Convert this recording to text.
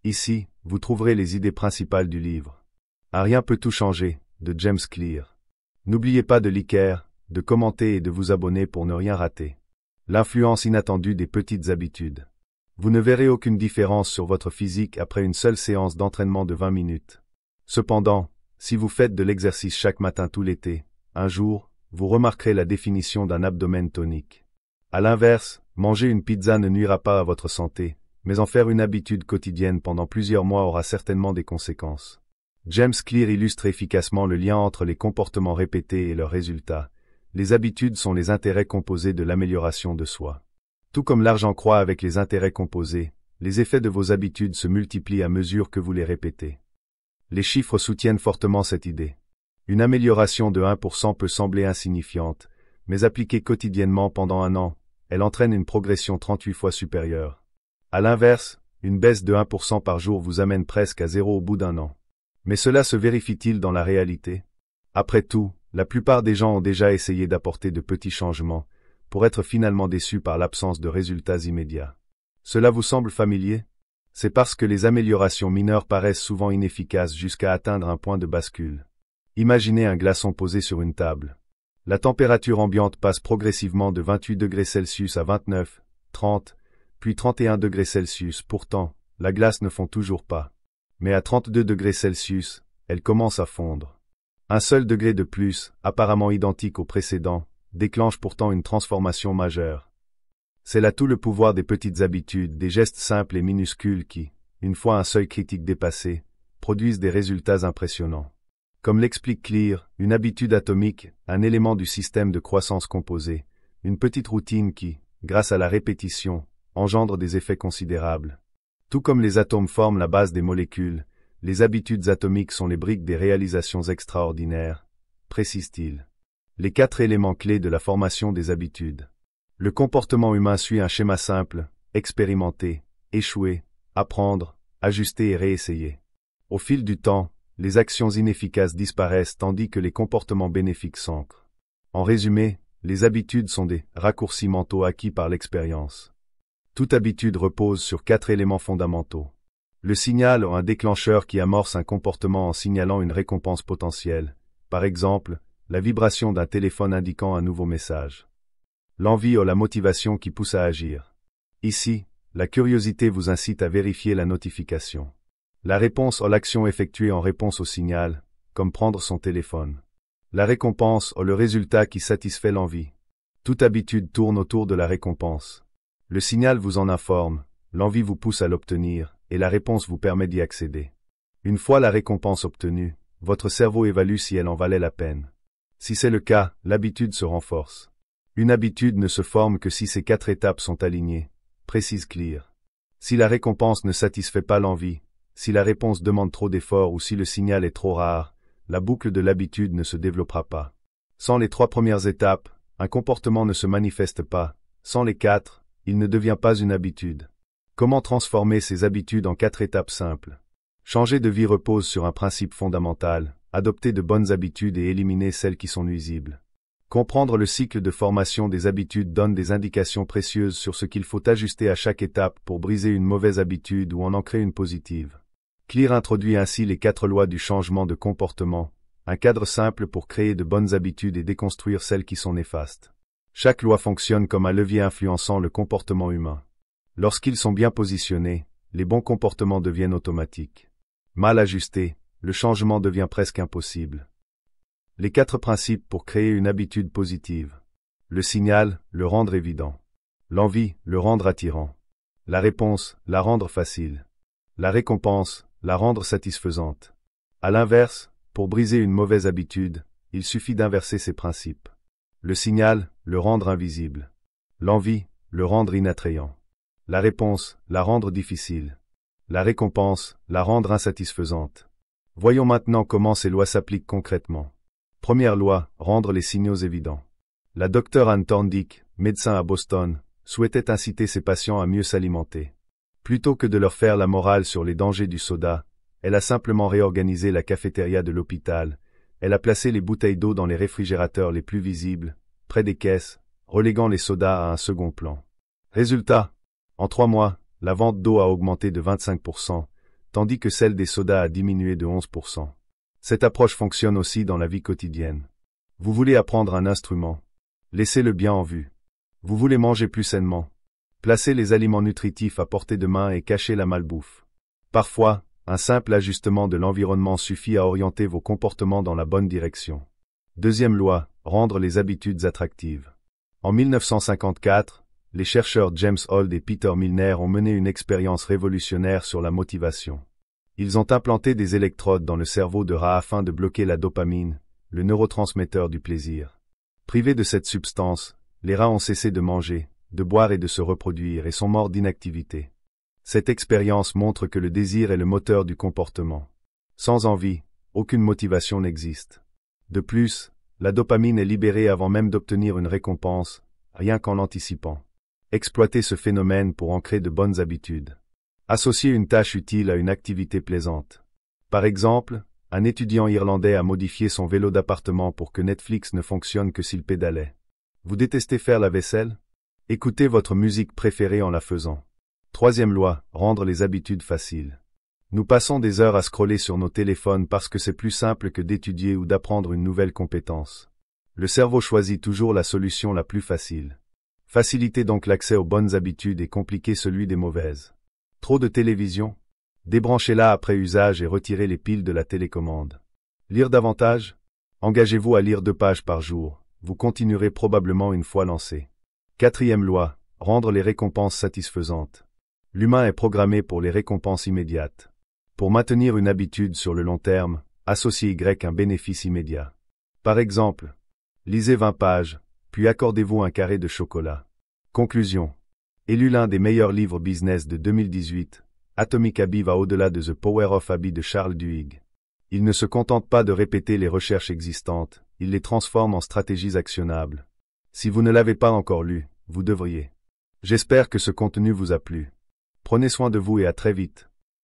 Ici, vous trouverez les idées principales du livre. Un rien peut tout changer, de James Clear. N'oubliez pas de liker, de commenter et de vous abonner pour ne rien rater. L'influence inattendue des petites habitudes. Vous ne verrez aucune différence sur votre physique après une seule séance d'entraînement de 20 minutes. Cependant, si vous faites de l'exercice chaque matin tout l'été, un jour, vous remarquerez la définition d'un abdomen tonique. À l'inverse, manger une pizza ne nuira pas à votre santé, mais en faire une habitude quotidienne pendant plusieurs mois aura certainement des conséquences. James Clear illustre efficacement le lien entre les comportements répétés et leurs résultats. Les habitudes sont les intérêts composés de l'amélioration de soi. Tout comme l'argent croît avec les intérêts composés, les effets de vos habitudes se multiplient à mesure que vous les répétez. Les chiffres soutiennent fortement cette idée. Une amélioration de 1% peut sembler insignifiante, mais appliquée quotidiennement pendant un an, elle entraîne une progression 38 fois supérieure. À l'inverse, une baisse de 1% par jour vous amène presque à zéro au bout d'un an. Mais cela se vérifie-t-il dans la réalité? Après tout, la plupart des gens ont déjà essayé d'apporter de petits changements, pour être finalement déçus par l'absence de résultats immédiats. Cela vous semble familier? C'est parce que les améliorations mineures paraissent souvent inefficaces jusqu'à atteindre un point de bascule. Imaginez un glaçon posé sur une table. La température ambiante passe progressivement de 28 degrés Celsius à 29, 30, puis 31 degrés Celsius. Pourtant, la glace ne fond toujours pas. Mais à 32 degrés Celsius, elle commence à fondre. Un seul degré de plus, apparemment identique au précédent, déclenche pourtant une transformation majeure. C'est là tout le pouvoir des petites habitudes, des gestes simples et minuscules qui, une fois un seuil critique dépassé, produisent des résultats impressionnants. Comme l'explique Clear, une habitude atomique, un élément du système de croissance composé, une petite routine qui, grâce à la répétition, engendre des effets considérables. Tout comme les atomes forment la base des molécules, les habitudes atomiques sont les briques des réalisations extraordinaires, précise-t-il. Les 4 éléments clés de la formation des habitudes. Le comportement humain suit un schéma simple, expérimenter, échouer, apprendre, ajuster et réessayer. Au fil du temps, les actions inefficaces disparaissent tandis que les comportements bénéfiques s'ancrent. En résumé, les habitudes sont des raccourcis mentaux acquis par l'expérience. Toute habitude repose sur 4 éléments fondamentaux. Le signal ou un déclencheur qui amorce un comportement en signalant une récompense potentielle, par exemple, la vibration d'un téléphone indiquant un nouveau message. L'envie ou la motivation qui pousse à agir. Ici, la curiosité vous incite à vérifier la notification. La réponse ou l'action effectuée en réponse au signal, comme prendre son téléphone. La récompense ou le résultat qui satisfait l'envie. Toute habitude tourne autour de la récompense. Le signal vous en informe, l'envie vous pousse à l'obtenir, et la réponse vous permet d'y accéder. Une fois la récompense obtenue, votre cerveau évalue si elle en valait la peine. Si c'est le cas, l'habitude se renforce. Une habitude ne se forme que si ces 4 étapes sont alignées, précise Clear. Si la récompense ne satisfait pas l'envie, si la réponse demande trop d'efforts ou si le signal est trop rare, la boucle de l'habitude ne se développera pas. Sans les 3 premières étapes, un comportement ne se manifeste pas. Sans les 4, il ne devient pas une habitude. Comment transformer ces habitudes en 4 étapes simples? Changer de vie repose sur un principe fondamental, adopter de bonnes habitudes et éliminer celles qui sont nuisibles. Comprendre le cycle de formation des habitudes donne des indications précieuses sur ce qu'il faut ajuster à chaque étape pour briser une mauvaise habitude ou en ancrer une positive. Clear introduit ainsi les 4 lois du changement de comportement, un cadre simple pour créer de bonnes habitudes et déconstruire celles qui sont néfastes. Chaque loi fonctionne comme un levier influençant le comportement humain. Lorsqu'ils sont bien positionnés, les bons comportements deviennent automatiques. Mal ajustés, le changement devient presque impossible. Les 4 principes pour créer une habitude positive. Le signal, le rendre évident. L'envie, le rendre attirant. La réponse, la rendre facile. La récompense, la rendre satisfaisante. À l'inverse, pour briser une mauvaise habitude, il suffit d'inverser ces principes. Le signal, le rendre invisible. L'envie, le rendre inattrayant. La réponse, la rendre difficile. La récompense, la rendre insatisfaisante. Voyons maintenant comment ces lois s'appliquent concrètement. Première loi, rendre les signaux évidents. La docteure Anne Thorndike, médecin à Boston, souhaitait inciter ses patients à mieux s'alimenter. Plutôt que de leur faire la morale sur les dangers du soda, elle a simplement réorganisé la cafétéria de l'hôpital. Elle a placé les bouteilles d'eau dans les réfrigérateurs les plus visibles, près des caisses, reléguant les sodas à un second plan. Résultat, en 3 mois, la vente d'eau a augmenté de 25%, tandis que celle des sodas a diminué de 11%. Cette approche fonctionne aussi dans la vie quotidienne. Vous voulez apprendre un instrument? Laissez-le bien en vue. Vous voulez manger plus sainement? Placez les aliments nutritifs à portée de main et cachez la malbouffe. Parfois, un simple ajustement de l'environnement suffit à orienter vos comportements dans la bonne direction. Deuxième loi, rendre les habitudes attractives. En 1954, les chercheurs James Holt et Peter Milner ont mené une expérience révolutionnaire sur la motivation. Ils ont implanté des électrodes dans le cerveau de rats afin de bloquer la dopamine, le neurotransmetteur du plaisir. Privés de cette substance, les rats ont cessé de manger, de boire et de se reproduire et sont morts d'inactivité. Cette expérience montre que le désir est le moteur du comportement. Sans envie, aucune motivation n'existe. De plus, la dopamine est libérée avant même d'obtenir une récompense, rien qu'en l'anticipant. Exploitez ce phénomène pour ancrer de bonnes habitudes. Associez une tâche utile à une activité plaisante. Par exemple, un étudiant irlandais a modifié son vélo d'appartement pour que Netflix ne fonctionne que s'il pédalait. Vous détestez faire la vaisselle? Écoutez votre musique préférée en la faisant. Troisième loi, rendre les habitudes faciles. Nous passons des heures à scroller sur nos téléphones parce que c'est plus simple que d'étudier ou d'apprendre une nouvelle compétence. Le cerveau choisit toujours la solution la plus facile. Facilitez donc l'accès aux bonnes habitudes et compliquez celui des mauvaises. Trop de télévision? Débranchez-la après usage et retirez les piles de la télécommande. Lire davantage? Engagez-vous à lire 2 pages par jour. Vous continuerez probablement une fois lancé. Quatrième loi, rendre les récompenses satisfaisantes. L'humain est programmé pour les récompenses immédiates. Pour maintenir une habitude sur le long terme, associez un bénéfice immédiat. Par exemple, lisez 20 pages, puis accordez-vous un carré de chocolat. Conclusion. Élu l'un des meilleurs livres business de 2018, Atomic Habits va au-delà de The Power of Habit de Charles Duhigg. Il ne se contente pas de répéter les recherches existantes, il les transforme en stratégies actionnables. Si vous ne l'avez pas encore lu, vous devriez. J'espère que ce contenu vous a plu. Prenez soin de vous et à très vite.